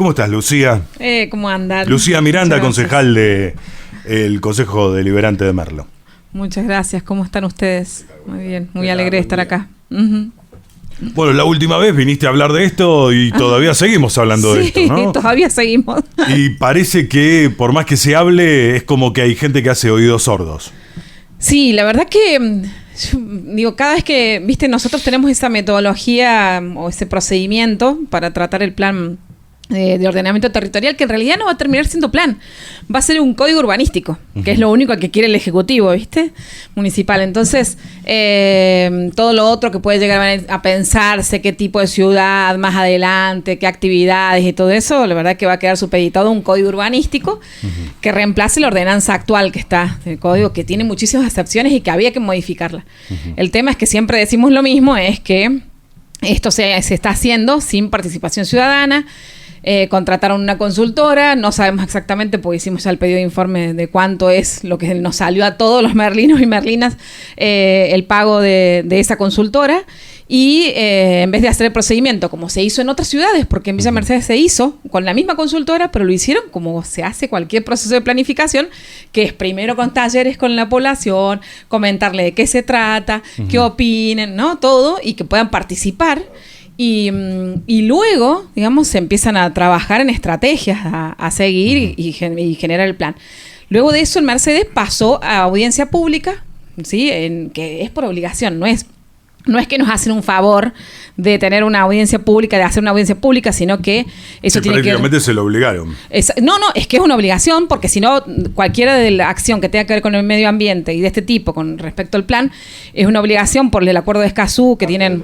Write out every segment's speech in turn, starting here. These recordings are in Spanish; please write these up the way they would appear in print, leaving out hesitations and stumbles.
¿Cómo estás, Lucía? ¿Cómo andan? Lucía Miranda, concejal del Consejo Deliberante de Merlo. Muchas gracias. ¿Cómo están ustedes? Muy bien, muy alegre de estar acá. Bueno, la última vez viniste a hablar de esto y todavía seguimos hablando de esto, ¿no? Sí, todavía seguimos. Y parece que por más que se hable, es como que hay gente que hace oídos sordos. Sí, la verdad que, digo, cada vez que, viste, nosotros tenemos esa metodología o ese procedimiento para tratar el plan de ordenamiento territorial, que en realidad no va a terminar siendo plan, va a ser un código urbanístico, que es lo único que quiere el Ejecutivo, ¿viste? Municipal. Entonces, todo lo otro que puede llegar a pensarse, qué tipo de ciudad más adelante, qué actividades y todo eso, la verdad que va a quedar supeditado a un código urbanístico que reemplace la ordenanza actual que está, el código que tiene muchísimas excepciones y que había que modificarla. El tema es que siempre decimos lo mismo, es que esto se está haciendo sin participación ciudadana. Contrataron una consultora, no sabemos exactamente porque hicimos ya el pedido de informe de cuánto es lo que nos salió a todos los merlinos y merlinas el pago de esa consultora y en vez de hacer el procedimiento como se hizo en otras ciudades, porque en Villa Mercedes se hizo con la misma consultora, pero lo hicieron como se hace cualquier proceso de planificación, que es primero con talleres con la población, comentarle de qué se trata, qué opinen, ¿no? Todo, y que puedan participar. Y luego, digamos, se empiezan a trabajar en estrategias a seguir y generar el plan. Luego de eso, el Mercedes pasó a audiencia pública, ¿sí? Que es por obligación, no es que nos hacen un favor de tener una audiencia pública, de hacer una audiencia pública, sino que eso tiene que... Prácticamente se lo obligaron. No, es que es una obligación, porque si no, cualquiera de la acción que tenga que ver con el medio ambiente y de este tipo con respecto al plan, es una obligación por el acuerdo de Escazú que tienen...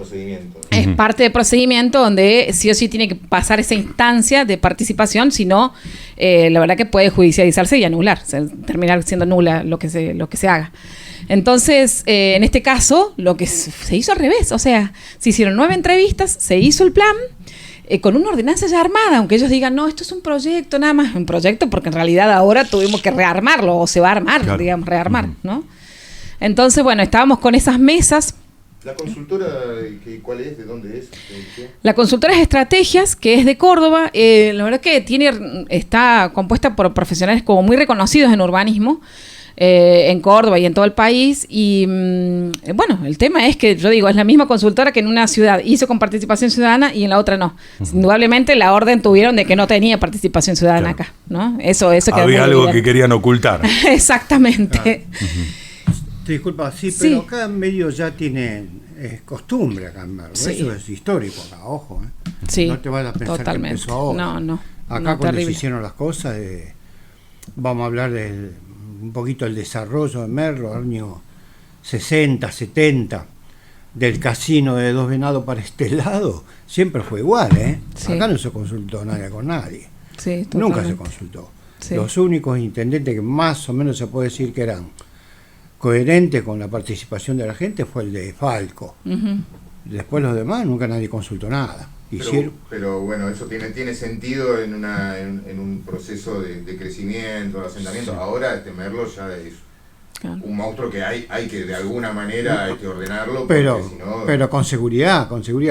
Es parte del procedimiento donde sí o sí tiene que pasar esa instancia de participación, si no, la verdad que puede judicializarse y anular, terminar siendo nula lo que se haga. Entonces, en este caso, lo que se hizo al revés, o sea, se hicieron 9 entrevistas, se hizo el plan con una ordenanza ya armada, aunque ellos digan, no, esto es un proyecto, nada más, un proyecto, porque en realidad ahora tuvimos que rearmarlo, o se va a armar, claro. Digamos, rearmar, ¿no? Entonces, bueno, estábamos con esas mesas. ¿La consultora cuál es? ¿De dónde es? La consultora es Estrategias, que es de Córdoba. La verdad que está compuesta por profesionales como muy reconocidos en urbanismo, en Córdoba y en todo el país. Y bueno, el tema es que, yo digo, es la misma consultora que en una ciudad hizo con participación ciudadana y en la otra no. Indudablemente la orden tuvieron de que no tenía participación ciudadana acá, ¿no? Eso había algo que querían ocultar. Exactamente. Disculpa, sí, pero cada medio ya tiene costumbre acá en Merlo. Sí. Eso es histórico acá, ojo. Sí, no te vayas a pensar totalmente. Que empezó ahora. No. Acá cuando terrible. Se hicieron las cosas, vamos a hablar un poquito del desarrollo de Merlo, años 60, 70, del casino de Dos Venados para este lado, siempre fue igual, ¿eh? Sí. Acá no se consultó nadie con nadie. Sí, nunca se consultó. Sí. Los únicos intendentes que más o menos se puede decir que eran coherente con la participación de la gente fue el de Falco. Después los demás nunca nadie consultó nada. Pero bueno, eso tiene sentido en un proceso de crecimiento, de asentamiento. Sí. Ahora Merlo ya es un monstruo que hay que de alguna manera hay que ordenarlo. Pero con seguridad.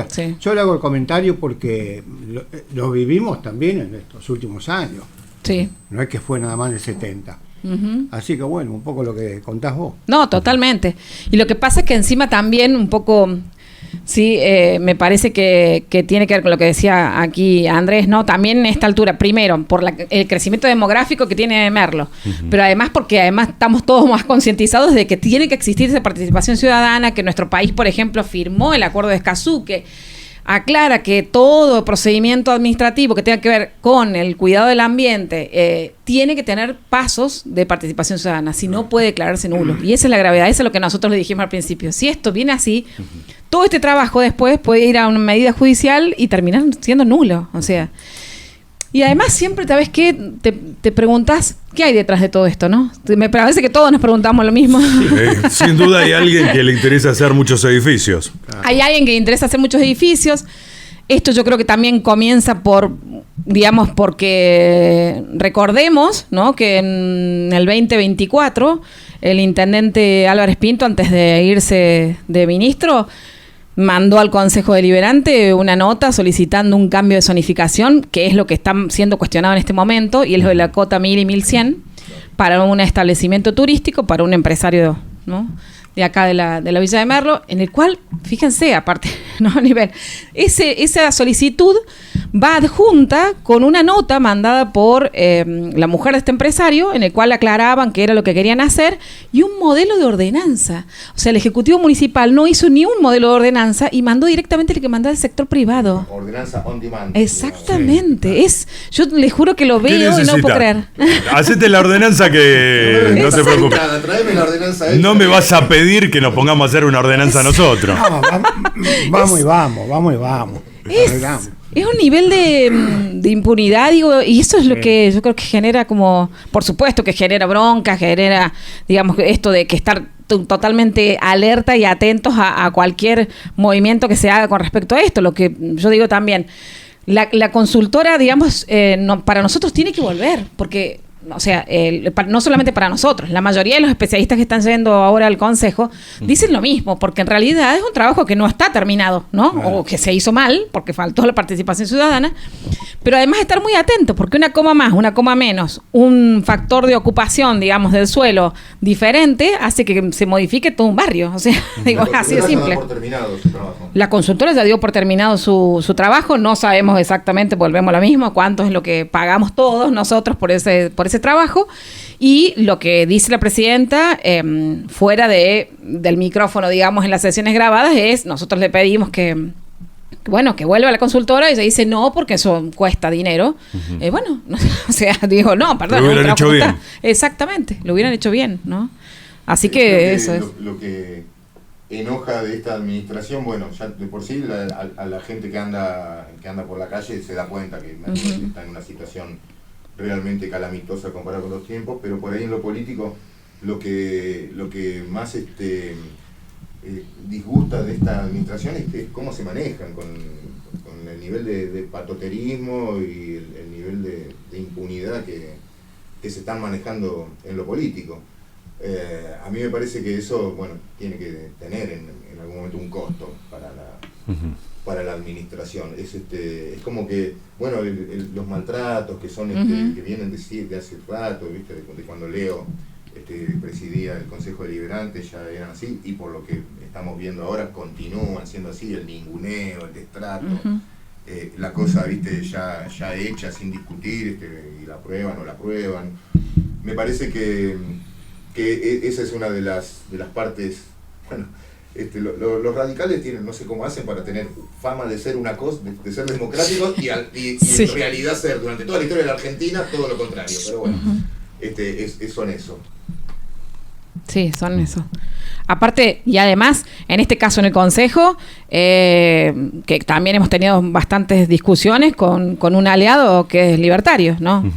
Sí. Yo le hago el comentario porque lo vivimos también en estos últimos años. Sí. No es que fue nada más del 70. Así que bueno, un poco lo que contás vos. No, totalmente. Y lo que pasa es que encima también un poco, sí, me parece que tiene que ver con lo que decía aquí Andrés, ¿no? También en esta altura, primero, por el crecimiento demográfico que tiene Merlo, pero además porque estamos todos más concientizados de que tiene que existir esa participación ciudadana, que nuestro país, por ejemplo, firmó el acuerdo de Escazú, que aclara que todo procedimiento administrativo que tenga que ver con el cuidado del ambiente tiene que tener pasos de participación ciudadana, si no puede declararse nulo. Y esa es la gravedad, eso es lo que nosotros le dijimos al principio. Si esto viene así, todo este trabajo después puede ir a una medida judicial y terminar siendo nulo. O sea, y además siempre, ¿sabes qué? Te preguntas, ¿qué hay detrás de todo esto, no? Me parece que todos nos preguntamos lo mismo. Sin duda hay alguien que le interesa hacer muchos edificios. Hay alguien que le interesa hacer muchos edificios. Esto yo creo que también comienza porque recordemos, ¿no? Que en el 2024 el intendente Álvarez Pinto, antes de irse de ministro, mandó al Consejo Deliberante una nota solicitando un cambio de zonificación, que es lo que está siendo cuestionado en este momento, y es lo de la cota 1000 y 1100 para un establecimiento turístico, para un empresario, ¿no?, de acá de la Villa de Merlo, en el cual, fíjense, aparte, ¿no?, a nivel, esa solicitud va adjunta con una nota mandada por la mujer de este empresario, en el cual aclaraban qué era lo que querían hacer, y un modelo de ordenanza. O sea, el Ejecutivo Municipal no hizo ni un modelo de ordenanza y mandó directamente el que mandaba el sector privado. Ordenanza on demand. Exactamente. Sí. Yo les juro que lo veo y no puedo creer. Hacete la ordenanza que no te preocupes. Tráeme la ordenanza No me vas a pedir que nos pongamos a hacer una ordenanza nosotros. No, vamos y vamos. Es un nivel de impunidad, digo, y eso es lo que yo creo que genera como, por supuesto que genera bronca, genera, digamos, esto de que estar totalmente alerta y atentos a cualquier movimiento que se haga con respecto a esto. Lo que yo digo también, la consultora, digamos, para nosotros tiene que volver, porque... O sea, no solamente para nosotros, la mayoría de los especialistas que están yendo ahora al Consejo dicen lo mismo, porque en realidad es un trabajo que no está terminado, ¿no? O que se hizo mal, porque faltó la participación ciudadana, pero además estar muy atentos, porque una coma más, una coma menos, un factor de ocupación, digamos, del suelo diferente, hace que se modifique todo un barrio. O sea, digo, así de simple. Por terminado su trabajo. La consultora ya dio por terminado su trabajo, no sabemos exactamente, volvemos a lo mismo, cuánto es lo que pagamos todos nosotros por ese trabajo, y lo que dice la presidenta fuera del micrófono, digamos, en las sesiones grabadas, es: nosotros le pedimos que vuelva a la consultora, y ella dice no, porque eso cuesta dinero. O sea, digo, no, perdón. Lo hubieran hecho bien. Exactamente, lo hubieran hecho bien, ¿no? Así que eso es. Lo que enoja de esta administración, bueno, ya de por sí a la gente que anda por la calle se da cuenta que está en una situación realmente calamitosa comparado con los tiempos, pero por ahí en lo político lo que más disgusta de esta administración es cómo se manejan con el nivel de patoterismo y el nivel de impunidad que se están manejando en lo político. A mí me parece que eso, bueno, tiene que tener en algún momento un costo para la administración. Es como que, bueno, los maltratos que son que vienen de hace rato, ¿viste? De cuando Leo presidía el Consejo Deliberante ya eran así, y por lo que estamos viendo ahora continúan siendo así, el ninguneo, el destrato, la cosa, ¿viste? ya hecha sin discutir, y la aprueban o la aprueban. Me parece que esa es una de las partes, bueno, los radicales tienen, no sé cómo hacen para tener fama de ser una cosa, de ser democráticos y sí, en realidad ser durante toda la historia de la Argentina todo lo contrario, pero bueno, son eso. Sí, son eso. Aparte, y además, en este caso en el Consejo, que también hemos tenido bastantes discusiones con un aliado que es libertario, ¿no?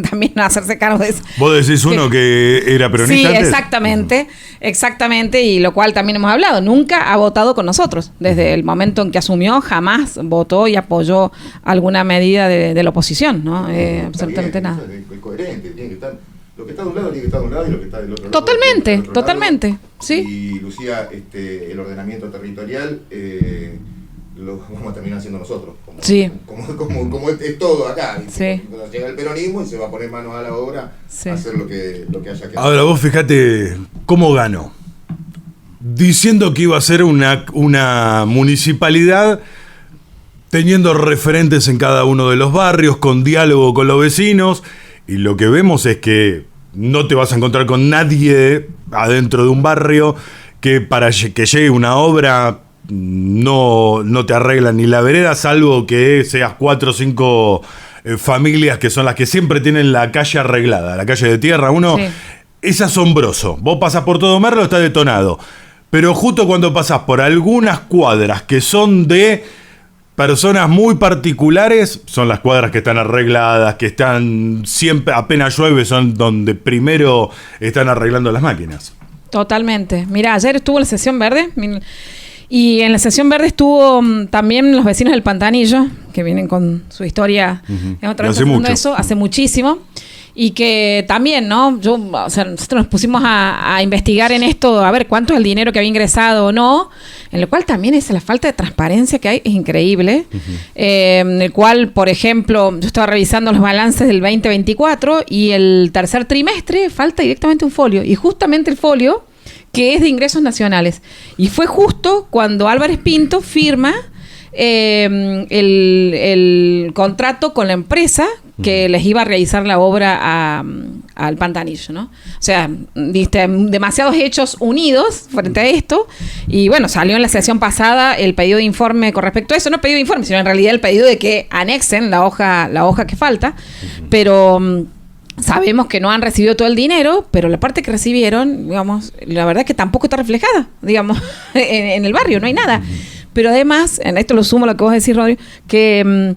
También hacerse cargo de eso. ¿Vos decís uno que era peronista Sí, antes? exactamente, y lo cual también hemos hablado. Nunca ha votado con nosotros. Desde el momento en que asumió, jamás votó y apoyó alguna medida de la oposición, ¿no? Absolutamente nada. Es coherente, tiene que estar... Lo que está de un lado tiene que estar de un lado y lo que está del otro lado. Totalmente, lado. sí. Y Lucía, el ordenamiento territorial lo vamos a terminar haciendo nosotros. Como es todo acá. Sí. Cuando llega el peronismo y se va a poner manos a la obra a hacer lo que haya que hacer. Ahora vos fíjate cómo ganó. Diciendo que iba a ser una municipalidad teniendo referentes en cada uno de los barrios, con diálogo con los vecinos. Y lo que vemos es que no te vas a encontrar con nadie adentro de un barrio que para que llegue una obra no te arreglan ni la vereda, salvo que seas 4 o 5 familias que son las que siempre tienen la calle arreglada, la calle de tierra. Sí. Es asombroso. Vos pasás por todo Merlo, está detonado. Pero justo cuando pasás por algunas cuadras que son de personas muy particulares, son las cuadras que están arregladas, que están siempre, apenas llueve, son donde primero están arreglando las máquinas. Totalmente. Mirá, ayer estuvo la sesión verde, y en la sesión verde estuvo también los vecinos del Pantanillo, que vienen con su historia, hace mucho. Eso hace muchísimo. Y que también, ¿no? Nosotros nos pusimos a investigar en esto, a ver cuánto es el dinero que había ingresado o no, en lo cual también es la falta de transparencia que hay, es increíble. En el cual, por ejemplo, yo estaba revisando los balances del 2024 y el tercer trimestre falta directamente un folio. Y justamente el folio que es de ingresos nacionales. Y fue justo cuando Álvarez Pinto firma el contrato con la empresa que les iba a realizar la obra al Pantanillo, ¿no? O sea, viste, demasiados hechos unidos frente a esto, y bueno, salió en la sesión pasada el pedido de informe con respecto a eso, no pedido de informe, sino en realidad el pedido de que anexen la hoja que falta, pero sabemos que no han recibido todo el dinero, pero la parte que recibieron, digamos, la verdad es que tampoco está reflejada, digamos, en el barrio, no hay nada. Pero además, en esto lo sumo a lo que vos decís, Rodrigo, que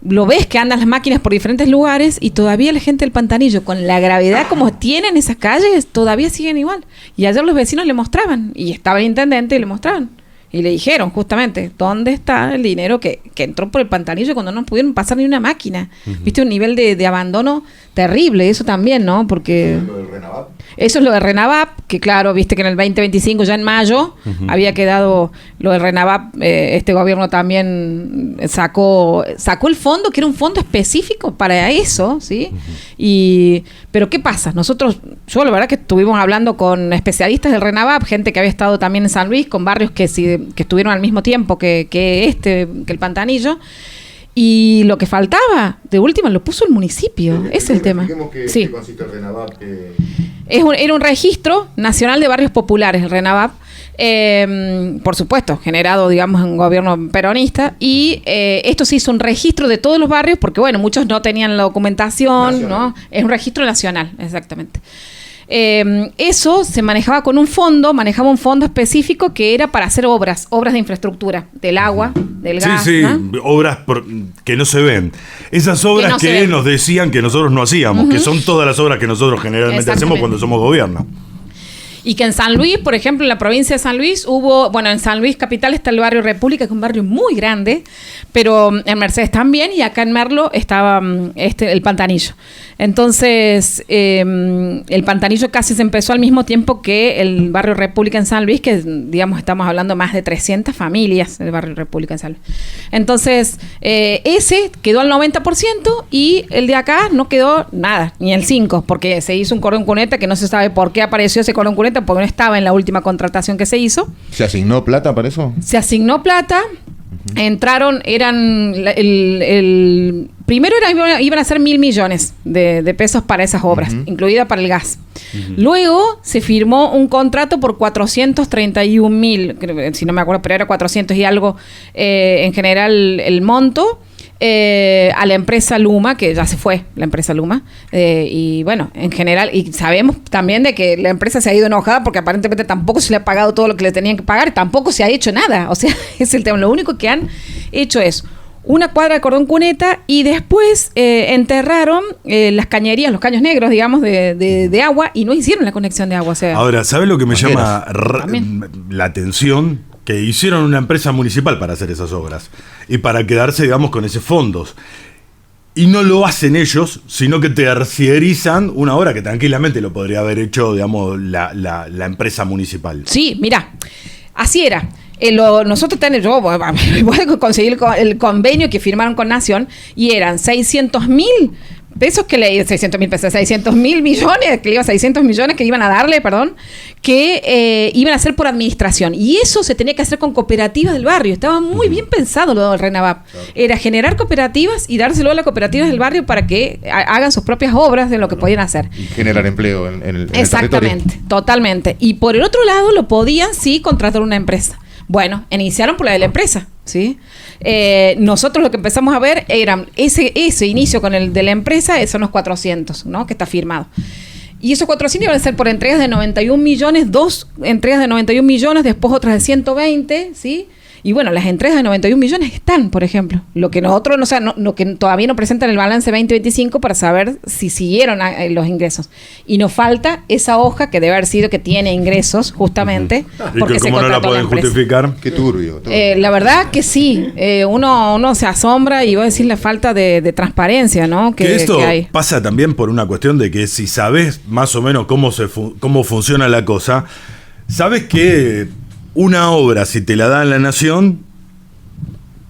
lo ves que andan las máquinas por diferentes lugares y todavía la gente del Pantanillo, con la gravedad como tienen esas calles, todavía siguen igual. Y ayer los vecinos le mostraban, y estaba el intendente y le mostraban. Y le dijeron justamente, ¿dónde está el dinero que entró por el Pantanillo cuando no pudieron pasar ni una máquina? Viste, un nivel de abandono terrible, eso también, ¿no? Porque ¿Lo del Renavap? Eso es lo de Renavap, que claro, viste que en el 2025, ya en mayo, había quedado lo de Renavap. Este gobierno también sacó el fondo, que era un fondo específico para eso, ¿sí? Pero ¿qué pasa? Yo la verdad que estuvimos hablando con especialistas del Renavap, gente que había estado también en San Luis, con barrios que estuvieron al mismo tiempo que el Pantanillo. Y lo que faltaba, de última, lo puso el municipio. Es el tema. ¿Qué consiste el Renavap? Era un registro nacional de barrios populares, el Renavap. Por supuesto, generado, digamos, en un gobierno peronista. Y esto se hizo un registro de todos los barrios, porque, bueno, muchos no tenían la documentación, nacional, ¿no? Es un registro nacional, exactamente. Eso se manejaba con un fondo específico que era para hacer obras de infraestructura, del agua, del gas. Sí, ¿no? obras que no se ven. Esas obras que nos decían que nosotros no hacíamos, que son todas las obras que nosotros generalmente hacemos cuando somos gobierno. Y que en San Luis, por ejemplo, en la provincia de San Luis en San Luis capital está el barrio República, que es un barrio muy grande, pero en Mercedes también, y acá en Merlo estaba el Pantanillo. Entonces, el Pantanillo casi se empezó al mismo tiempo que el barrio República en San Luis, que digamos estamos hablando más de 300 familias del barrio República en San Luis. Entonces, ese quedó al 90% y el de acá no quedó nada, ni el 5%, porque se hizo un cordón cuneta que no se sabe por qué apareció ese cordón cuneta, porque no estaba en la última contratación que se hizo. ¿Se asignó plata para eso? Se asignó plata. Entraron, primero iban a ser 1.000 millones de pesos para esas obras, incluida para el gas. Luego se firmó un contrato por 431.000, si no me acuerdo, pero era 400 y algo en general el monto. A la empresa Luma, que ya se fue la empresa Luma, y bueno, en general, y sabemos también de que la empresa se ha ido enojada porque aparentemente tampoco se le ha pagado todo lo que le tenían que pagar, tampoco se ha hecho nada, o sea, es el tema. Lo único que han hecho es una cuadra de cordón cuneta y después enterraron las cañerías, los caños negros, digamos, de agua, y no hicieron la conexión de agua. O sea, ahora, ¿sabes lo que me llama la atención? Que hicieron una empresa municipal para hacer esas obras y para quedarse, digamos, con esos fondos. Y no lo hacen ellos, sino que terciarizan una obra que tranquilamente lo podría haber hecho, digamos, la empresa municipal. Sí, mira, así era. Nosotros tenemos, voy a conseguir el convenio que firmaron con Nación, y eran 600.000 pesos que le 600.000 millones, que le iban 600 millones que iban a darle, que iban a hacer por administración. Y eso se tenía que hacer con cooperativas del barrio. Estaba muy bien pensado lo del Renavap. Era generar cooperativas y dárselo a las cooperativas del barrio para que hagan sus propias obras de lo que podían hacer. Y generar empleo en el territorio. Exactamente, totalmente. Y por el otro lado lo podían sí contratar una empresa. Bueno, iniciaron por la de la empresa, ¿sí? Nosotros lo que empezamos a ver era ese inicio con el de la empresa, son los 400, ¿no? Que está firmado. Y esos 400 iban a ser por entregas de 91 millones, 2 entregas de 91 millones, después otras de 120, ¿sí? Y bueno, las entregas de 91 millones están, por ejemplo. Lo que nosotros, lo que todavía no presentan el balance 2025 para saber si siguieron los ingresos. Y nos falta esa hoja que debe haber sido que tiene ingresos, justamente, porque se ¿cómo no la contrató pueden justificar? Qué turbio. la verdad que sí. Uno se asombra y va a decir la falta de transparencia, ¿no? Que esto que hay. pasa también por una cuestión de que si sabes más o menos cómo funciona la cosa, sabes que una obra, si te la da la Nación,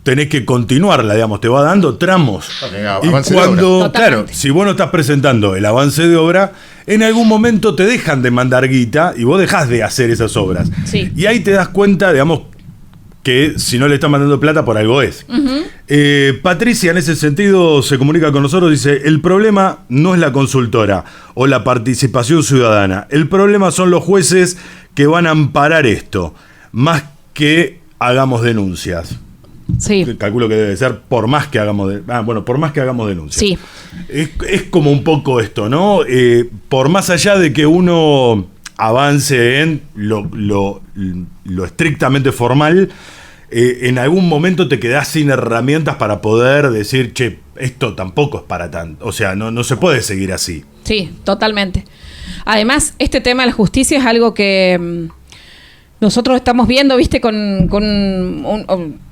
tenés que continuarla, digamos, te va dando tramos. Y cuando, claro, si vos no estás presentando el avance de obra, en algún momento te dejan de mandar guita y vos dejás de hacer esas obras. Sí. Y ahí te das cuenta, digamos, que si no le están mandando plata, por algo es. Patricia, en ese sentido, se comunica con nosotros, dice, el problema no es la consultora o la participación ciudadana, el problema son los jueces que van a amparar esto, más que hagamos denuncias. Sí. Calculo que debe ser por más que hagamos denuncias. Sí. Es como un poco esto, ¿no? Por más allá de que uno avance en lo estrictamente formal, en algún momento te quedás sin herramientas para poder decir, che, esto tampoco es para tanto. O sea, no se puede seguir así. Sí, totalmente. Además, este tema de la justicia es algo que nosotros estamos viendo, viste,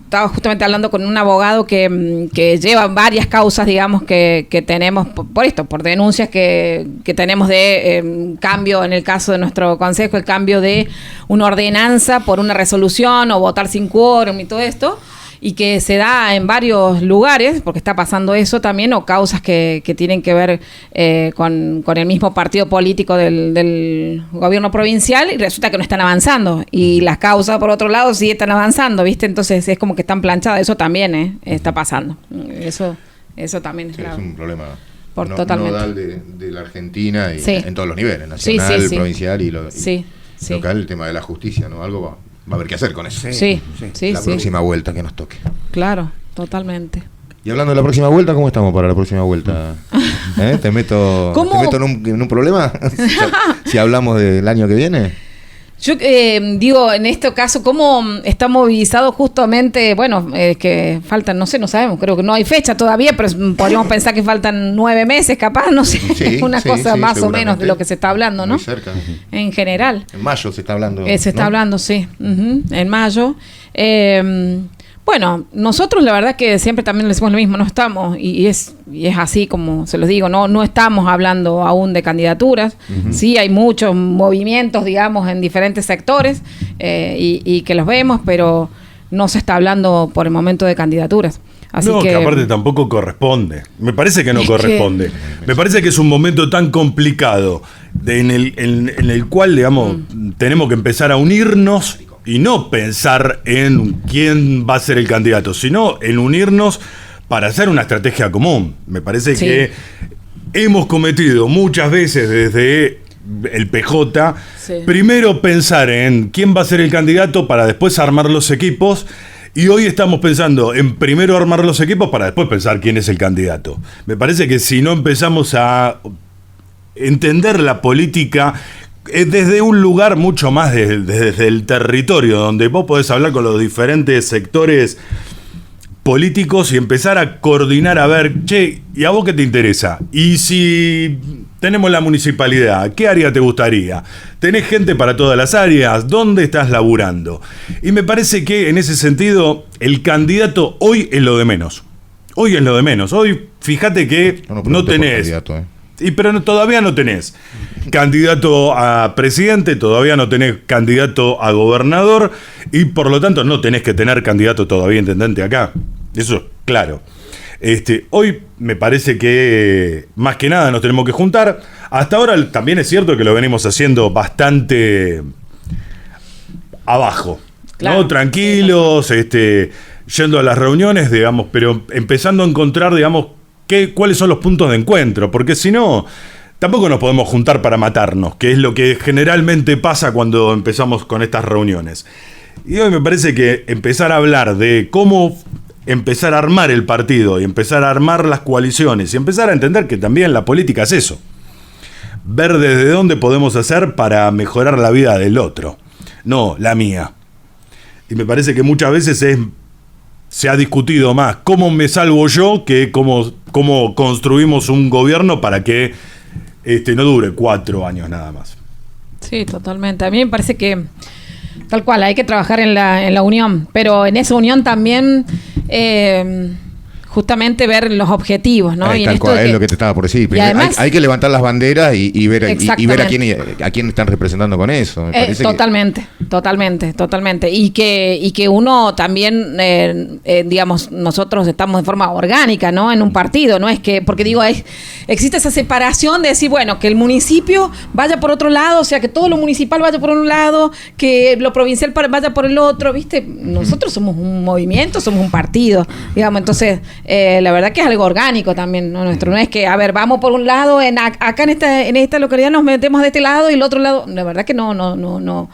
estaba justamente hablando con un abogado que lleva varias causas, digamos, que tenemos por denuncias que tenemos de cambio, en el caso de nuestro consejo, el cambio de una ordenanza por una resolución o votar sin quórum y todo esto, y que se da en varios lugares, porque está pasando eso también, o causas que tienen que ver con el mismo partido político del gobierno provincial, y resulta que no están avanzando, y las causas por otro lado sí están avanzando, ¿viste? Entonces es como que están planchadas, eso también está pasando. Eso también es Sí, grave. es un problema Totalmente. nodal de la Argentina y Sí. en todos los niveles, nacional, Sí. provincial y Sí. local, el tema de la justicia, ¿no? Algo va a haber que hacer con eso. Sí. La próxima vuelta que nos toque. Claro, totalmente. Y hablando de la próxima vuelta, ¿cómo estamos para la próxima vuelta? ¿Te meto en un problema? Si hablamos del año que viene. Yo digo, en este caso, ¿cómo está movilizado justamente? Bueno, que faltan, no sabemos, creo que no hay fecha todavía, pero podríamos pensar que faltan 9 meses, capaz, no sé, Sí, una cosa sí, más o menos de lo que se está hablando, ¿no? Muy cerca. En general. En mayo se está hablando. Se está ¿no? hablando, sí, en mayo. Bueno, nosotros la verdad que siempre también le decimos lo mismo, no estamos, y es así como se los digo, no estamos hablando aún de candidaturas, sí hay muchos movimientos, digamos, en diferentes sectores, y que los vemos, pero no se está hablando por el momento de candidaturas. Así que aparte tampoco corresponde. Me parece que no corresponde. Me parece que es un momento tan complicado en el cual, digamos, tenemos que empezar a unirnos y no pensar en quién va a ser el candidato, sino en unirnos para hacer una estrategia común. Me parece que hemos cometido muchas veces desde el PJ, primero pensar en quién va a ser el candidato para después armar los equipos, y hoy estamos pensando en primero armar los equipos para después pensar quién es el candidato. Me parece que si no empezamos a entender la política desde un lugar mucho más desde el territorio, donde vos podés hablar con los diferentes sectores políticos y empezar a coordinar, a ver, che, ¿y a vos qué te interesa? Y si tenemos la municipalidad, ¿qué área te gustaría? ¿Tenés gente para todas las áreas? ¿Dónde estás laburando? Y me parece que en ese sentido el candidato hoy es lo de menos. Hoy es lo de menos. Hoy fíjate que no tenés... pero todavía no tenés candidato a presidente, todavía no tenés candidato a gobernador, y por lo tanto no tenés que tener candidato todavía a intendente acá. Eso es claro. Hoy me parece que más que nada nos tenemos que juntar. Hasta ahora también es cierto que lo venimos haciendo bastante abajo, claro, ¿no? Tranquilos, yendo a las reuniones, digamos, pero empezando a encontrar, digamos, cuáles son los puntos de encuentro, porque si no, tampoco nos podemos juntar para matarnos, que es lo que generalmente pasa cuando empezamos con estas reuniones. Y hoy me parece que empezar a hablar de cómo empezar a armar el partido y empezar a armar las coaliciones y empezar a entender que también la política es eso. Ver desde dónde podemos hacer para mejorar la vida del otro, no la mía. Y me parece que muchas veces se ha discutido más cómo me salvo yo que cómo construimos un gobierno para que no dure 4 años nada más. Sí, totalmente. A mí me parece que tal cual, hay que trabajar en la unión, pero en esa unión también justamente ver los objetivos, ¿no? Y tal cual, es lo que te estaba por decir. Además, hay que levantar las banderas y ver a quién están representando con eso. Me parece totalmente. Y que uno también, digamos, nosotros estamos de forma orgánica, ¿no? En un partido, ¿no? Es que, porque digo, existe esa separación de decir, bueno, que el municipio vaya por otro lado, o sea, que todo lo municipal vaya por un lado, que lo provincial vaya por el otro, ¿viste? Nosotros somos un movimiento, somos un partido, digamos, entonces... la verdad que es algo orgánico también, ¿no? Nuestro, no es que, a ver, vamos por un lado, acá en esta localidad nos metemos de este lado y el otro lado, la verdad que no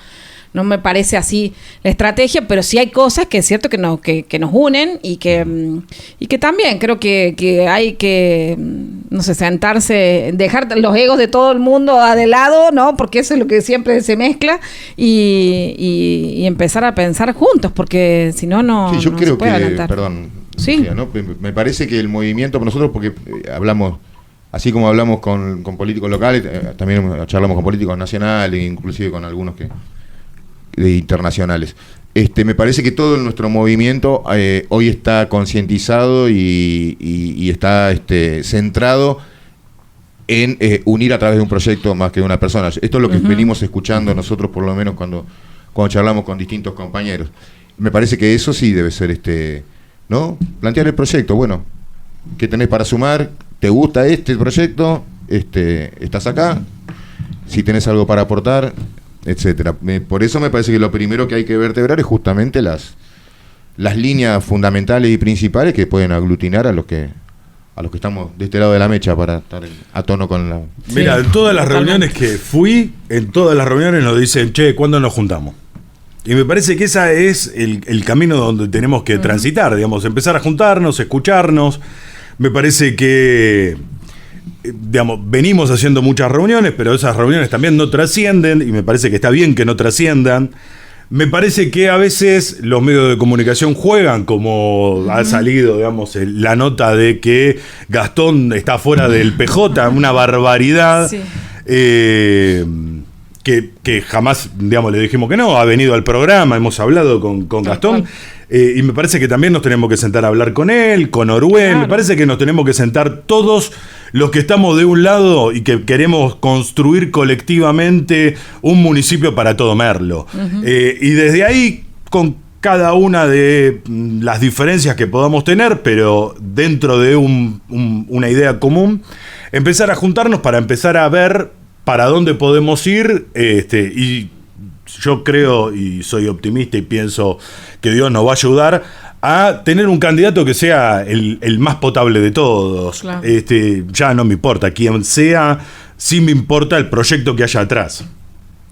me parece así la estrategia, pero sí hay cosas que es cierto que nos unen y que también creo que hay que, no sé, sentarse, dejar los egos de todo el mundo de lado, ¿no? Porque eso es lo que siempre se mezcla y empezar a pensar juntos, porque si no, sí, yo no creo se puede que, adelantar. Perdón, sí. Lucía, ¿no? Me parece que el movimiento, nosotros, porque hablamos, así como hablamos con políticos locales, también charlamos con políticos nacionales, inclusive con algunos internacionales. Me parece que todo nuestro movimiento hoy está concientizado y está centrado en unir a través de un proyecto más que de una persona. Esto es lo que venimos escuchando nosotros, por lo menos cuando charlamos con distintos compañeros. Me parece que eso sí debe ser ¿no? Plantear el proyecto. Bueno, ¿qué tenés para sumar? ¿Te gusta este proyecto? ¿Estás acá? Si tenés algo para aportar, etcétera. Por eso me parece que lo primero que hay que vertebrar es justamente las líneas fundamentales y principales que pueden aglutinar a los que estamos de este lado de la mecha para estar a tono con la... Mira, en todas las reuniones que fui, en todas las reuniones nos dicen, che, ¿cuándo nos juntamos? Y me parece que ese es el camino donde tenemos que transitar, digamos, empezar a juntarnos, escucharnos. Me parece que, digamos, venimos haciendo muchas reuniones, pero esas reuniones también no trascienden, y me parece que está bien que no trasciendan. Me parece que a veces los medios de comunicación juegan, como ha salido, digamos, la nota de que Gastón está fuera del PJ, una barbaridad. Sí. Que jamás, digamos, le dijimos que no, ha venido al programa, hemos hablado con Gastón, y me parece que también nos tenemos que sentar a hablar con él, con Oruen, claro. Me parece que nos tenemos que sentar todos los que estamos de un lado y que queremos construir colectivamente un municipio para todo Merlo. Y desde ahí, con cada una de las diferencias que podamos tener, pero dentro de una idea común, empezar a juntarnos para empezar a ver para dónde podemos ir, y yo creo y soy optimista y pienso que Dios nos va a ayudar a tener un candidato que sea el más potable de todos. Claro. Ya no me importa quién sea, sí me importa el proyecto que haya atrás.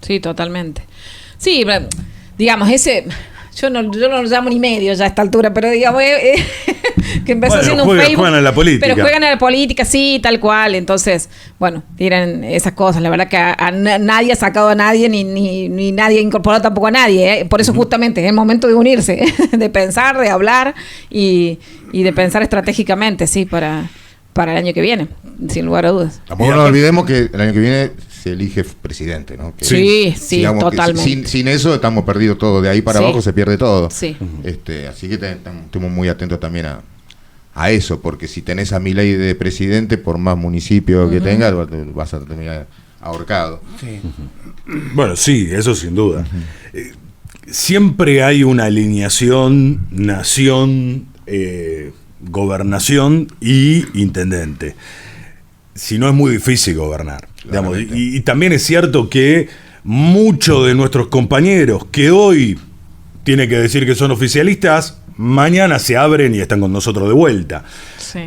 Sí, totalmente. Sí, digamos, yo no lo llamo ni medio ya a esta altura, pero digamos que empezó haciendo un Facebook. Juegan a la política. Pero juegan a la política, sí, tal cual. Entonces, bueno, tiran esas cosas. La verdad que nadie ha sacado a nadie, ni nadie ha incorporado tampoco a nadie. Por eso justamente es el momento de unirse, de pensar, de hablar y de pensar estratégicamente, sí, para el año que viene, sin lugar a dudas. Tampoco nos olvidemos que el año que viene se elige presidente, ¿no? Que sí, totalmente. Sin eso estamos perdidos todos. De ahí para abajo se pierde todo. Sí. Así que estamos muy atentos también a eso, porque si tenés a Milei de presidente, por más municipio que tengas, vas a terminar ahorcado. Sí. Bueno, sí, eso sin duda. Siempre hay una alineación nación, gobernación y intendente. Si no, es muy difícil gobernar. Digamos, y también es cierto que muchos de nuestros compañeros que hoy tienen que decir que son oficialistas, mañana se abren y están con nosotros de vuelta. Sí.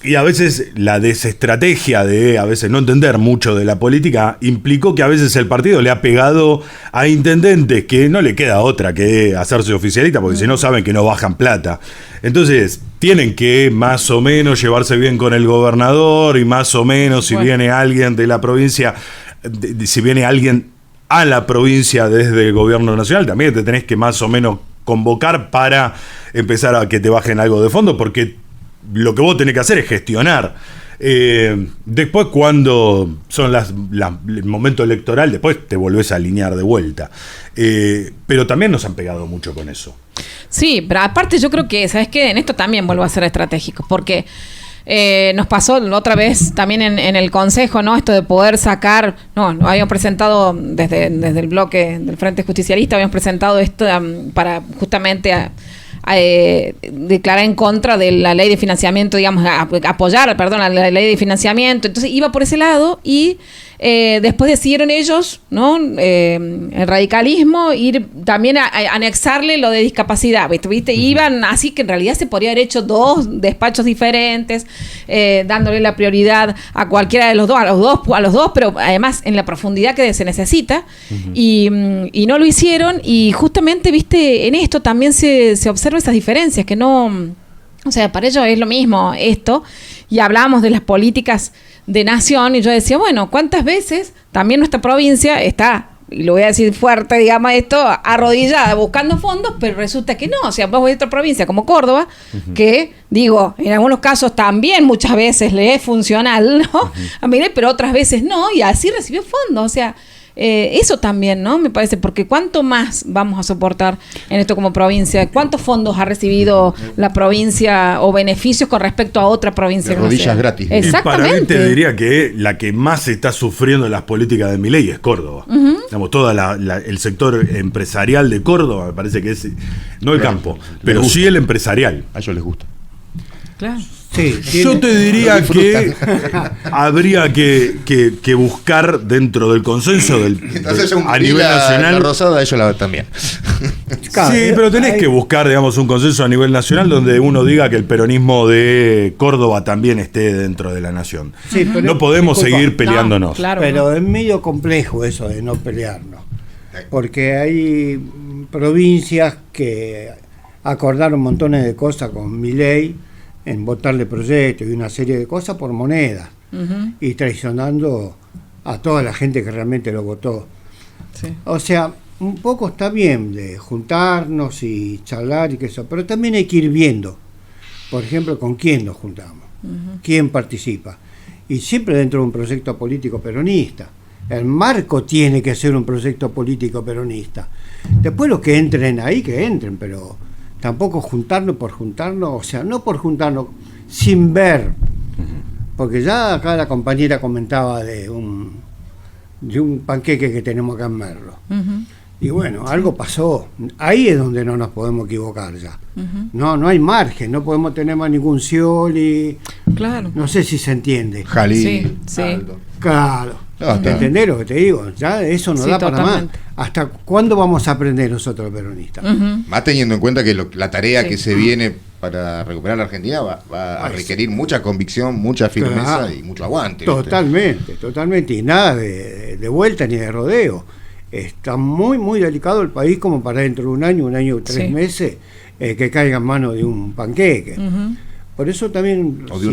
Y a veces la desestrategia de a veces no entender mucho de la política implicó que a veces el partido le ha pegado a intendentes que no le queda otra que hacerse oficialista, porque si no saben que no bajan plata. Entonces tienen que más o menos llevarse bien con el gobernador y más o menos si viene alguien de la provincia, si viene alguien a la provincia desde el gobierno nacional, también te tenés que más o menos convocar para empezar a que te bajen algo de fondo, porque lo que vos tenés que hacer es gestionar. Después, cuando son el momento electoral, después te volvés a alinear de vuelta. Pero también nos han pegado mucho con eso. Sí, pero aparte yo creo que, ¿sabes qué? En esto también vuelvo a ser estratégico, porque nos pasó la otra vez también en el Consejo, ¿no? Esto de poder sacar, habíamos presentado desde el bloque del Frente Justicialista, habíamos presentado esto para justamente declarar en contra de la ley de financiamiento, digamos, apoyar, a la ley de financiamiento. Entonces iba por ese lado y después decidieron ellos, ¿no? El radicalismo, ir también a anexarle lo de discapacidad, ¿viste? Iban así que en realidad se podría haber hecho 2 despachos diferentes, dándole la prioridad a cualquiera de los dos, a los dos, pero además en la profundidad que se necesita. Y no lo hicieron, y justamente, ¿viste? En esto también se observan esas diferencias, que no, o sea, para ellos es lo mismo esto, y hablábamos de las políticas de nación, y yo decía, bueno, ¿cuántas veces también nuestra provincia está, y lo voy a decir fuerte, digamos esto, arrodillada buscando fondos, pero resulta que no? O sea, vos ves otra provincia como Córdoba, que, digo, en algunos casos también muchas veces le es funcional, ¿no? A mí, pero otras veces no, y así recibió fondos. O sea, eso también, ¿no? Me parece, porque ¿cuánto más vamos a soportar en esto como provincia? ¿Cuántos fondos ha recibido la provincia o beneficios con respecto a otra provincia? De rodillas gratis. Exactamente. Y para mí te diría que la que más está sufriendo las políticas de Milei es Córdoba. Digamos, todo el sector empresarial de Córdoba, me parece que es, no el campo, pero sí el empresarial. A ellos les gusta. Claro. Sí, Yo te diría que habría que buscar dentro del consenso a nivel nacional. La rosada, ellos la también. Claro, Sí, pero tenés que buscar, digamos, un consenso a nivel nacional donde uno diga que el peronismo de Córdoba también esté dentro de la nación. Sí, pero, no podemos disculpa, seguir peleándonos. No, claro, pero es medio complejo eso de no pelearnos, porque hay provincias que acordaron montones de cosas con Milei, en votarle proyectos y una serie de cosas por monedas, y traicionando a toda la gente que realmente lo votó. Sí. O sea, un poco está bien de juntarnos y charlar y que eso, pero también hay que ir viendo, por ejemplo, con quién nos juntamos, quién participa, y siempre dentro de un proyecto político peronista. El marco tiene que ser un proyecto político peronista. Después los que entren ahí, que entren, pero tampoco juntarnos por juntarnos, o sea, no por juntarnos sin ver, porque ya acá la compañera comentaba de un panqueque que tenemos acá en Merlo. Y bueno, algo pasó. Ahí es donde no nos podemos equivocar ya. No hay margen, no podemos tener más ningún Scioli. Claro. No sé si se entiende. Jalil, Sí. Aldo. Claro. No, está. ¿Entendés lo que te digo? Ya eso no Sí, da para totalmente. más. ¿Hasta cuándo vamos a aprender nosotros peronistas? Más teniendo en cuenta que la tarea Sí. que se viene para recuperar la Argentina va a requerir mucha convicción, mucha firmeza, Claro. y mucho aguante. ¿viste? Totalmente. Y nada de vuelta ni de rodeo. Está muy, muy delicado el país como para dentro de un año y 3 Sí. meses que caiga en manos de un panqueque. Por eso también... O de,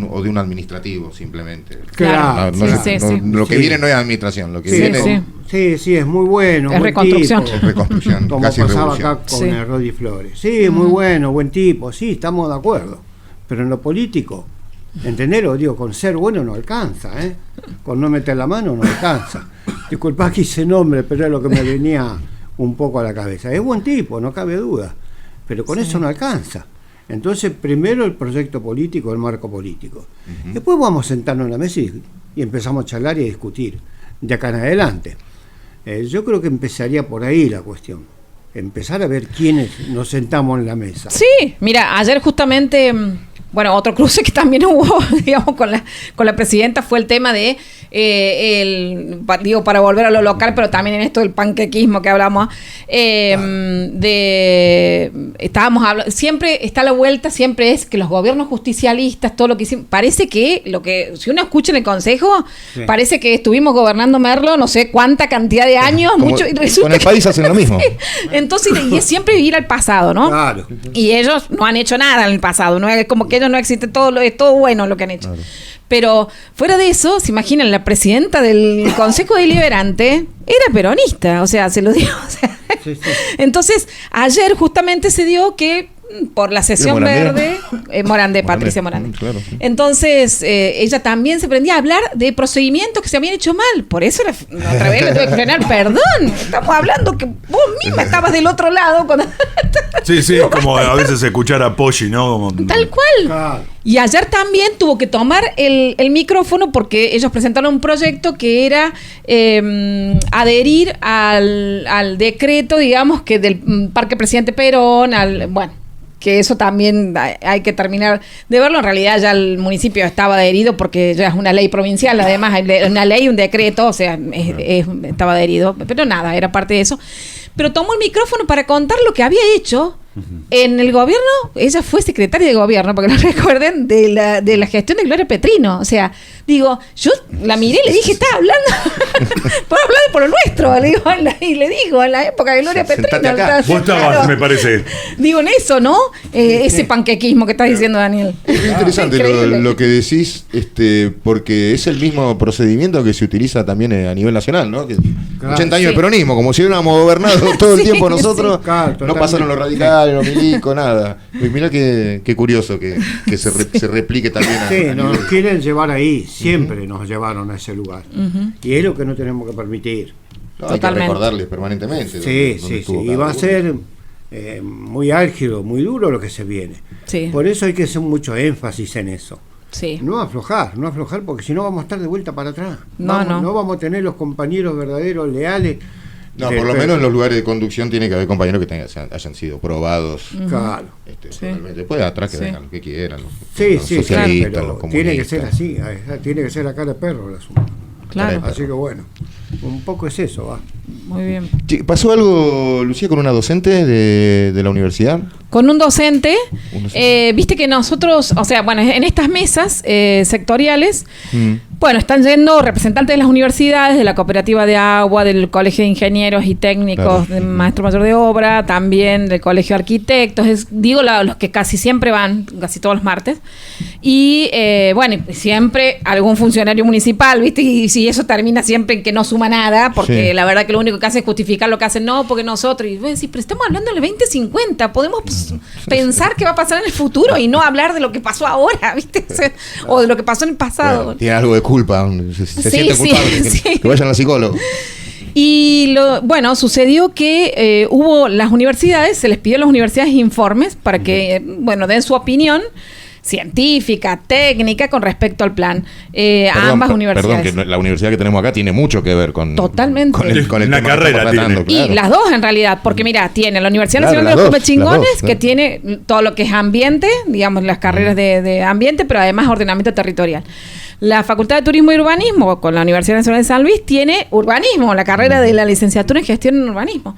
o de un administrativo, simplemente. Claro. Lo que Sí. viene no es administración, lo que Sí, viene sí, es muy bueno. Es buen reconstrucción. tipo. es reconstrucción, Como casi pasaba revolución. acá con Sí. el Rodi Flores. Sí, muy bueno, buen tipo, sí, estamos de acuerdo. Pero en lo político, ¿entendés? Digo, con ser bueno no alcanza, ¿eh? Con no meter la mano no alcanza. Disculpá que hice nombre, pero es lo que me venía un poco a la cabeza. Es buen tipo, no cabe duda, pero con eso no alcanza. Entonces, primero el proyecto político, el marco político. Después vamos a sentarnos en la mesa y empezamos a charlar y a discutir de acá en adelante. Yo creo que empezaría por ahí la cuestión. Empezar a ver quiénes nos sentamos en la mesa. Sí, mira, ayer justamente, bueno, otro cruce que también hubo, digamos, con la presidenta fue el tema de, digo, para volver a lo local, pero también en esto del panquequismo que hablamos, estábamos hablando, siempre está la vuelta, siempre es que los gobiernos justicialistas, todo lo que hicimos, parece que, si uno escucha en el Consejo, Sí. parece que estuvimos gobernando Merlo no sé cuánta cantidad de años, Como mucho, y con resulta el país hacen lo mismo. entonces, y es siempre vivir al pasado, ¿no? Claro. Y ellos no han hecho nada en el pasado, ¿no? Es como que ellos no existe, es todo bueno lo que han hecho. Claro. Pero fuera de eso, se imaginan, la presidenta del Consejo Deliberante era peronista, o sea, se lo dio. O sea, sí. Entonces, ayer justamente se dio que por la sesión verde, Morandé, Patricia Morandé. Claro, sí. Entonces, ella también se prendía a hablar de procedimientos que se habían hecho mal. Por eso otra vez le tuve que frenar. Perdón, estamos hablando que vos misma estabas del otro lado. Cuando sí, es como a veces escuchar a Poggi, ¿no? Como... Tal cual. Claro. Y ayer también tuvo que tomar el micrófono porque ellos presentaron un proyecto que era adherir al decreto, digamos, que del Parque Presidente Perón, bueno, que eso también hay que terminar de verlo. En realidad ya el municipio estaba adherido porque ya es una ley provincial, además hay una ley, un decreto, o sea, estaba adherido, pero nada, era parte de eso. Pero tomó el micrófono para contar lo que había hecho en el gobierno. Ella fue secretaria de gobierno, porque no recuerden, de la gestión de Gloria Petrino. O sea, digo, yo la miré y le dije, está hablando, puedo hablar por lo nuestro, le digo, y le digo, en la época de Gloria Petrino. Vos estabas, me parece. Digo, en eso, ¿no? Ese panquequismo que estás diciendo, Daniel. Es interesante lo que decís, porque es el mismo procedimiento que se utiliza también a nivel nacional, ¿no? Que 80 años de peronismo, como si hubiéramos gobernado todo el tiempo nosotros, no pasaron los radicales, los milicos, nada. Pues mirá qué curioso que se replique también. Sí, nos quieren llevar ahí, siempre nos llevaron a ese lugar. Y es lo que no tenemos que permitir. No, hay que recordarles permanentemente. Sí. Y va a ser muy álgido, muy duro lo que se viene. Sí. Por eso hay que hacer mucho énfasis en eso. Sí. No aflojar, porque si no vamos a estar de vuelta para atrás. No vamos a tener los compañeros verdaderos, leales. No, por lo menos en los lugares de conducción tiene que haber compañeros que hayan sido probados. Claro. Después atrás que vengan lo que quieran. Los socialistas, claro, pero tiene que ser así, tiene que ser a cara de perro el asunto. Claro. Así que bueno, un poco es eso, va. Muy bien. ¿Pasó algo, Lucía, con una docente de la universidad? Con un docente, viste que nosotros, o sea, bueno, en estas mesas sectoriales, bueno, están yendo representantes de las universidades, de la Cooperativa de Agua, del Colegio de Ingenieros y Técnicos, claro, de Maestro Mayor de Obra, también del Colegio de Arquitectos, los que casi siempre van, casi todos los martes, y bueno, siempre algún funcionario municipal, viste, y si eso termina siempre en que no suma nada, porque la verdad que lo único que hace es justificar lo que hacen, no, porque nosotros, y voy a decir, pero estamos hablando del 2050, podemos pensar qué va a pasar en el futuro y no hablar de lo que pasó ahora, ¿viste? O de lo que pasó en el pasado. Bueno, tiene algo de culpa, se siente culpable, que vayan al psicólogo. Y bueno, sucedió que las universidades, se les pidió a las universidades informes para que, bueno, den su opinión científica, técnica con respecto al plan a ambas universidades. Perdón, que la universidad que tenemos acá tiene mucho que ver con totalmente con el la tema carrera que estamos tratando, y claro. Las dos en realidad, porque mira, tiene la Universidad Nacional de los Comechingones, que tiene todo lo que es ambiente, digamos las carreras de ambiente, pero además ordenamiento territorial. La Facultad de Turismo y Urbanismo con la Universidad Nacional de San Luis tiene urbanismo, la carrera de la licenciatura en gestión en urbanismo.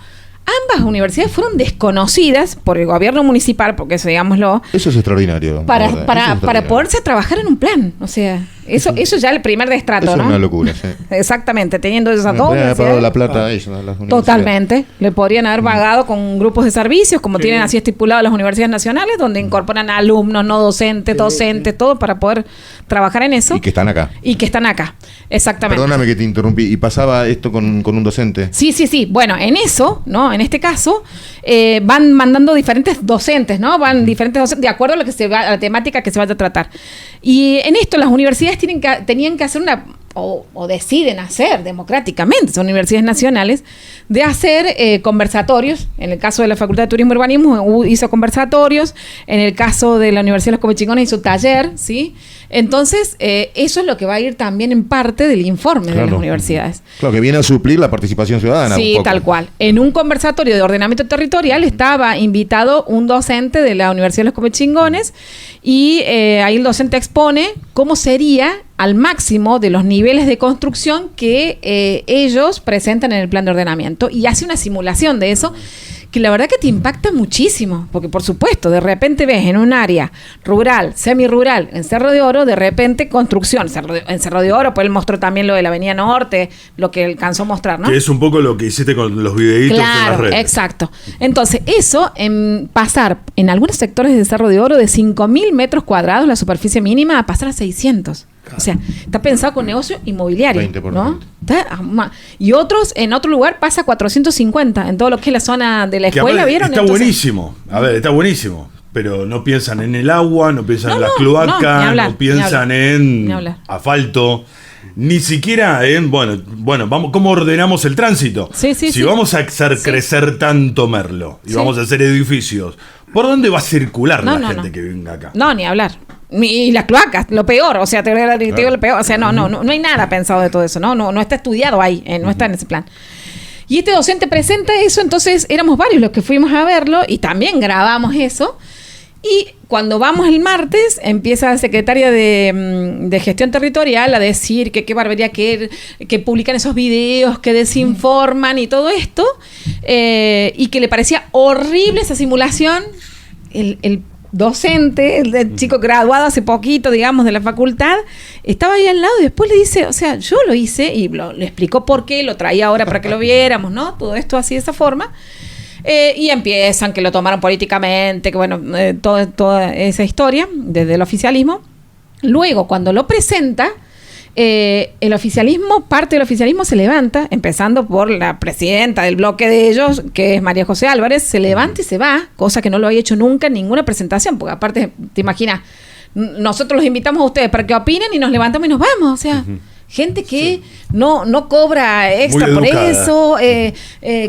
Ambas universidades fueron desconocidas por el gobierno municipal, porque eso, digámoslo. Eso es extraordinario. Para poderse trabajar en un plan. O sea, eso ya el primer destrato, eso ¿no? Es una locura, sí. Exactamente, teniendo esas dos. Le pagado la plata a ellos, a las universidades. Totalmente. Le podrían haber pagado con grupos de servicios, como tienen así estipulado las universidades nacionales, donde incorporan alumnos, no docentes, docentes, todo para poder trabajar en eso. Y que están acá. Exactamente. Perdóname que te interrumpí. ¿Y pasaba esto con un docente? Sí. Bueno, en eso, ¿no? En este caso, van mandando diferentes docentes, ¿no? Van diferentes docentes de acuerdo a lo que a la temática que se vaya a tratar. Y en esto las universidades tenían que hacer o deciden hacer democráticamente, son universidades nacionales, de hacer conversatorios. En el caso de la Facultad de Turismo y Urbanismo hizo conversatorios, en el caso de la Universidad de los Comechingones hizo taller, ¿sí? Entonces, eso es lo que va a ir también en parte del informe de las universidades. Claro, que viene a suplir la participación ciudadana. Sí, tal cual. En un conversatorio de ordenamiento territorial estaba invitado un docente de la Universidad de los Comechingones y ahí el docente expone cómo sería al máximo de los niveles de construcción que ellos presentan en el plan de ordenamiento y hace una simulación de eso que la verdad que te impacta muchísimo, porque por supuesto, de repente ves en un área rural, semi-rural, en Cerro de Oro, de repente construcción, en Cerro de Oro, pues él mostró también lo de la Avenida Norte, lo que alcanzó a mostrar, ¿no? Que es un poco lo que hiciste con los videitos en las redes. Exacto. Entonces, eso, en pasar en algunos sectores de Cerro de Oro de 5.000 metros cuadrados, la superficie mínima, a pasar a 600. O sea, está pensado con negocio inmobiliario, 20%. ¿no? Y otros, en otro lugar, pasa a 450, en todo lo que es la zona de la escuela, ¿vieron? Está Entonces, buenísimo. A ver, está buenísimo. Pero no piensan en el agua, no piensan en las cloacas, no piensan en asfalto. Ni siquiera en, bueno, vamos, ¿cómo ordenamos el tránsito? Si vamos a hacer crecer tanto Merlo y vamos a hacer edificios, ¿por dónde va a circular la gente que venga acá? No, ni hablar. Y las cloacas, lo peor, o sea, te digo lo peor, o sea, no hay nada pensado de todo eso, no está estudiado ahí, no está en ese plan. Y este docente presenta eso, entonces éramos varios los que fuimos a verlo y también grabamos eso. Y cuando vamos el martes, empieza la secretaria de Gestión Territorial a decir que qué barbaridad que publican esos videos, que desinforman y todo esto, y que le parecía horrible esa simulación. El docente, el chico graduado hace poquito, digamos, de la facultad, estaba ahí al lado y después le dice, o sea, yo lo hice y le explicó por qué, lo traía ahora para que lo viéramos, ¿no? Todo esto así de esa forma. Y empiezan que lo tomaron políticamente, que bueno, toda esa historia desde el oficialismo. Luego, cuando lo presenta, el oficialismo, parte del oficialismo se levanta, empezando por la presidenta del bloque de ellos, que es María José Álvarez, se levanta y se va, cosa que no lo había hecho nunca en ninguna presentación, porque aparte, te imaginas, nosotros los invitamos a ustedes para que opinen y nos levantamos y nos vamos, o sea... Gente que no cobra extra por eso, que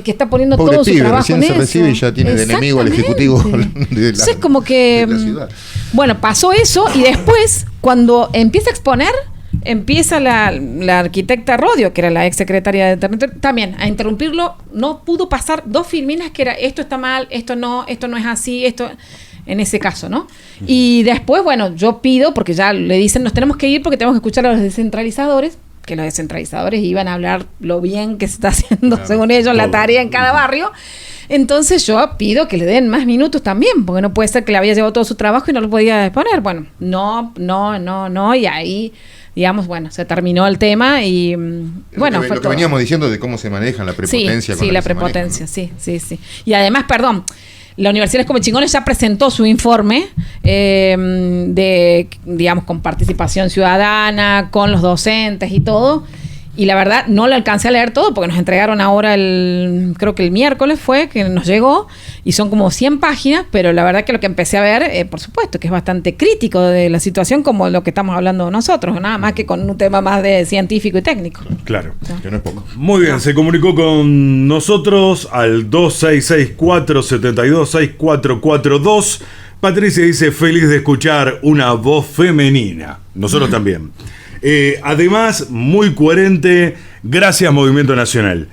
está poniendo pobre todo pibe, su trabajo recién en se eso. recibe y ya tiene de enemigo al ejecutivo de Entonces como que bueno, pasó eso y después cuando empieza a exponer, empieza la arquitecta Rodio, que era la ex secretaria de Territorio, también a interrumpirlo. No pudo pasar 2 filminas que era esto está mal, esto no es así, esto... En ese caso, ¿no? Y después, bueno, yo pido, porque ya le dicen, nos tenemos que ir porque tenemos que escuchar a los descentralizadores, que los descentralizadores iban a hablar lo bien que se está haciendo, según ellos, la tarea en cada barrio. Entonces yo pido que le den más minutos también, porque no puede ser que le había llevado todo su trabajo y no lo podía exponer. Bueno, no, y ahí... digamos, bueno, se terminó el tema y bueno, lo que veníamos diciendo de cómo se maneja la prepotencia. Sí, la prepotencia, sí. Y además, perdón, la Universidad Les Come Chingones ya presentó su informe digamos, con participación ciudadana, con los docentes y todo. Y la verdad, no lo alcancé a leer todo porque nos entregaron ahora creo que el miércoles fue que nos llegó y son como 100 páginas, pero la verdad que lo que empecé a ver, por supuesto, que es bastante crítico de la situación como lo que estamos hablando nosotros, nada más que con un tema más de científico y técnico. Claro. Que no es poco. Muy bien, se comunicó con nosotros al 2664-726442. Patricia dice, feliz de escuchar una voz femenina. Nosotros también. Además, muy coherente, gracias Movimiento Nacional.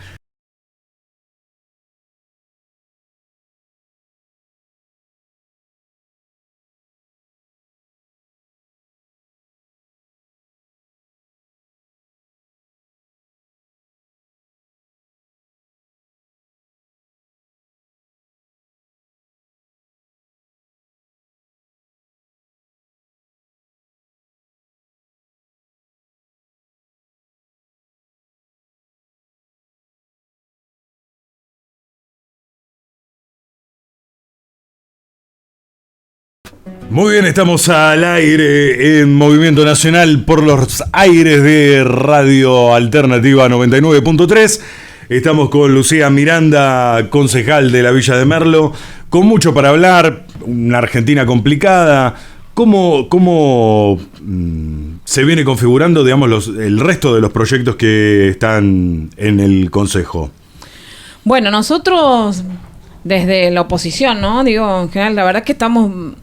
Muy bien, estamos al aire en Movimiento Nacional por los aires de Radio Alternativa 99.3. Estamos con Lucía Miranda, concejal de la Villa de Merlo, con mucho para hablar, una Argentina complicada. ¿Cómo se viene configurando, digamos, el resto de los proyectos que están en el Consejo? Bueno, nosotros desde la oposición, ¿no? Digo, en general, la verdad es que estamos...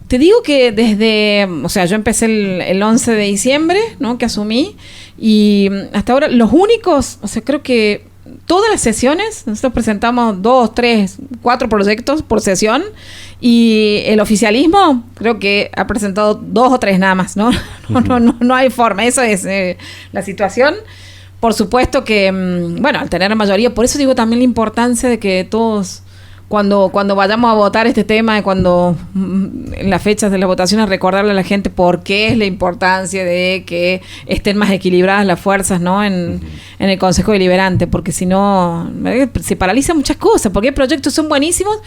Te digo que o sea, yo empecé el 11 de diciembre, ¿no? Que asumí, y hasta ahora los únicos, o sea, creo que todas las sesiones, nosotros presentamos 2, 3, 4 proyectos por sesión, y el oficialismo creo que ha presentado 2 o 3 nada más, ¿no? No hay forma, eso es la situación. Por supuesto que, bueno, al tener mayoría, por eso digo también la importancia de que todos cuando vayamos a votar este tema, cuando en las fechas de las votaciones, recordarle a la gente por qué es la importancia de que estén más equilibradas las fuerzas, ¿no? en el Consejo Deliberante, porque si no se paralizan muchas cosas, porque hay proyectos son buenísimos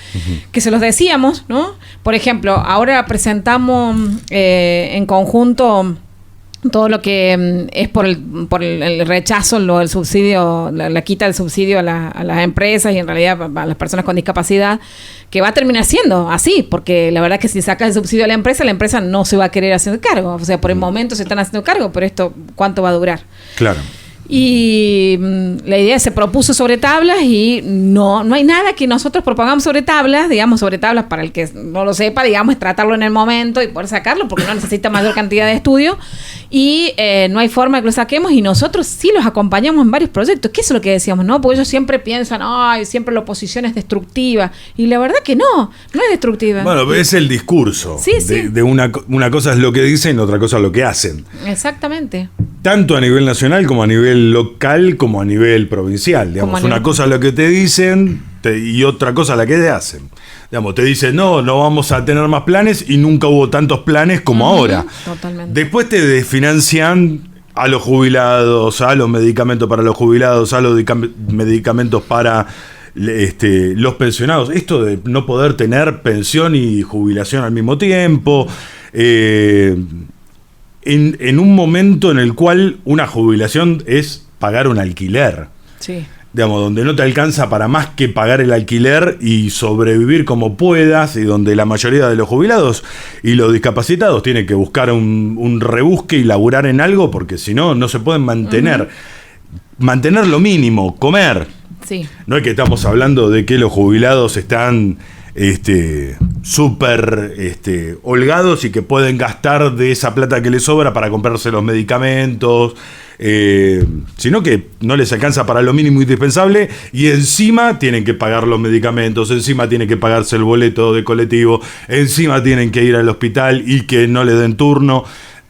que se los decíamos, ¿no? Por ejemplo, ahora presentamos en conjunto todo lo que es por el rechazo, el subsidio, la quita del subsidio a las empresas y en realidad a las personas con discapacidad, que va a terminar siendo así, porque la verdad es que si sacas el subsidio a la empresa no se va a querer hacer cargo. O sea, por el momento se están haciendo cargo, pero esto, ¿cuánto va a durar? Claro. Y la idea se propuso sobre tablas y no hay nada que nosotros propongamos sobre tablas, digamos, sobre tablas, para el que no lo sepa, digamos, es tratarlo en el momento y poder sacarlo, porque no necesita mayor cantidad de estudio y no hay forma de que lo saquemos, y nosotros sí los acompañamos en varios proyectos, que eso es lo que decíamos, ¿no? Porque ellos siempre piensan, ay, siempre la oposición es destructiva, y la verdad que no es destructiva. Bueno, es el discurso. Sí, sí. De una cosa es lo que dicen, otra cosa es lo que hacen. Exactamente. Tanto a nivel nacional como a nivel local como a nivel provincial. Digamos, una cosa es lo que te dicen y otra cosa la que te hacen. Digamos, te dicen, no vamos a tener más planes y nunca hubo tantos planes como ahora. Totalmente. Después te desfinancian a los jubilados, a los medicamentos para los jubilados, a los medicamentos para los pensionados. Esto de no poder tener pensión y jubilación al mismo tiempo. En un momento en el cual una jubilación es pagar un alquiler. Sí. Digamos, donde no te alcanza para más que pagar el alquiler y sobrevivir como puedas, y donde la mayoría de los jubilados y los discapacitados tienen que buscar un rebusque y laburar en algo, porque si no, no se pueden mantener. Mantener lo mínimo, comer. Sí. No es que estamos hablando de que los jubilados están súper holgados y que pueden gastar de esa plata que les sobra para comprarse los medicamentos, sino que no les alcanza para lo mínimo indispensable y encima tienen que pagar los medicamentos, encima tienen que pagarse el boleto de colectivo, encima tienen que ir al hospital y que no le den turno.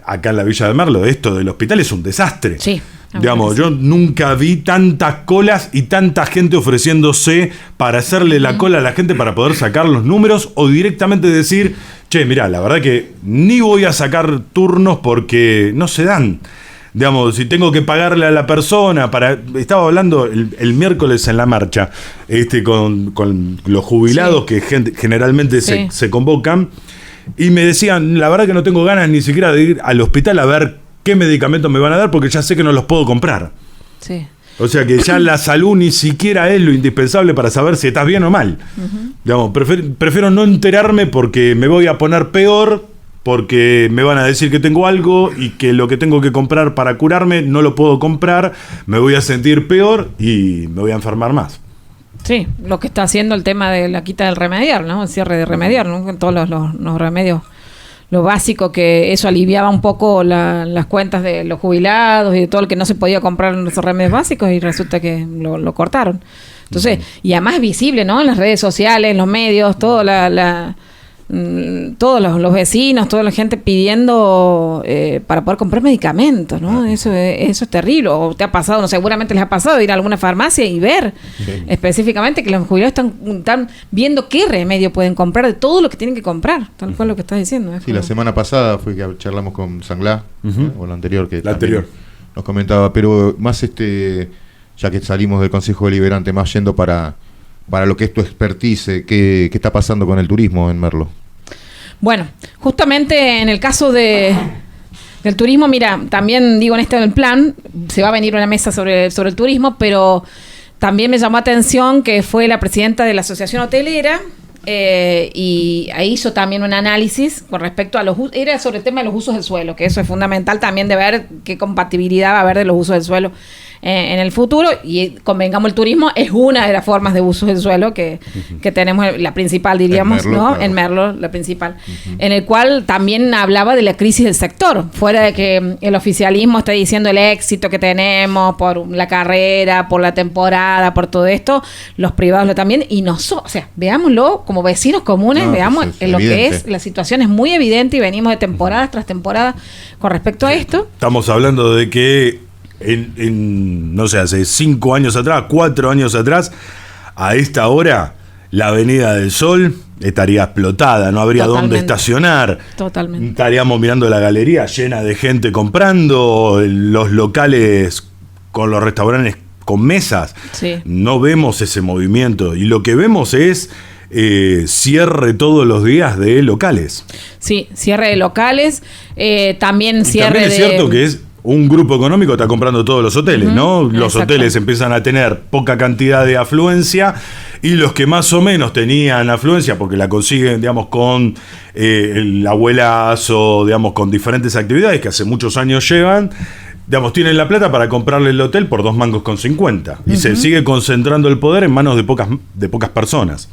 Acá en la Villa de Merlo, esto del hospital es un desastre. Sí. Digamos, yo nunca vi tantas colas y tanta gente ofreciéndose para hacerle la cola a la gente para poder sacar los números, o directamente decir, che, mirá, la verdad que ni voy a sacar turnos porque no se dan. Digamos, si tengo que pagarle a la persona estaba hablando el miércoles en la marcha con los jubilados, sí, que generalmente sí, se convocan, y me decían, la verdad que no tengo ganas ni siquiera de ir al hospital a ver qué medicamentos me van a dar porque ya sé que no los puedo comprar. Sí. O sea que ya la salud ni siquiera es lo indispensable para saber si estás bien o mal. Digamos, prefiero no enterarme porque me voy a poner peor, porque me van a decir que tengo algo y que lo que tengo que comprar para curarme no lo puedo comprar, me voy a sentir peor y me voy a enfermar más. Sí, lo que está haciendo el tema de la quita del remediar, ¿no? El cierre de remediar, ¿no? Con todos los remedios. Lo básico, que eso aliviaba un poco las cuentas de los jubilados y de todo el que no se podía comprar esos remedios básicos, y resulta que lo cortaron. Entonces, y además es visible, ¿no? En las redes sociales, en los medios, todo todos los vecinos, toda la gente pidiendo para poder comprar medicamentos, ¿no? Eso es terrible. O te ha pasado, no, seguramente les ha pasado ir a alguna farmacia y ver específicamente que los jubilados están viendo qué remedio pueden comprar de todo lo que tienen que comprar, tal cual lo que estás diciendo. Sí, la semana pasada fue que charlamos con Sanglá, o la anterior, que la anterior nos comentaba, pero más ya que salimos del Consejo Deliberante, más yendo para lo que es tu expertise, ¿qué está pasando con el turismo en Merlo? Bueno, justamente en el caso del turismo, mira, también digo, en del plan, se va a venir una mesa sobre el turismo, pero también me llamó atención que fue la presidenta de la Asociación Hotelera, y ahí hizo también un análisis con respecto a era sobre el tema de los usos del suelo, que eso es fundamental también, de ver qué compatibilidad va a haber de los usos del suelo en el futuro, y convengamos, el turismo es una de las formas de uso del suelo que tenemos, la principal, diríamos, en Merlo, ¿no? Claro. En Merlo, la principal, en el cual también hablaba de la crisis del sector, fuera de que el oficialismo está diciendo el éxito que tenemos por la carrera, por la temporada, por todo esto, los privados lo también, y nosotros, o sea, veámoslo como vecinos comunes, veamos pues en lo que es, la situación es muy evidente y venimos de temporadas tras temporadas con respecto a esto. Estamos hablando de que no sé, hace 5 años atrás, 4 años atrás, a esta hora, la Avenida del Sol estaría explotada, no habría dónde estacionar. Totalmente. Estaríamos mirando la galería llena de gente comprando, los locales con los restaurantes con mesas. Sí. No vemos ese movimiento y lo que vemos es cierre todos los días de locales. Sí, cierre de locales, también cierre también es cierto que es un grupo económico está comprando todos los hoteles, ¿no? Los hoteles empiezan a tener poca cantidad de afluencia y los que más o menos tenían afluencia, porque la consiguen, digamos, con el abuelazo, digamos, con diferentes actividades que hace muchos años llevan, digamos, tienen la plata para comprarle el hotel por 2,50 mangos. Y se sigue concentrando el poder en manos de pocas personas.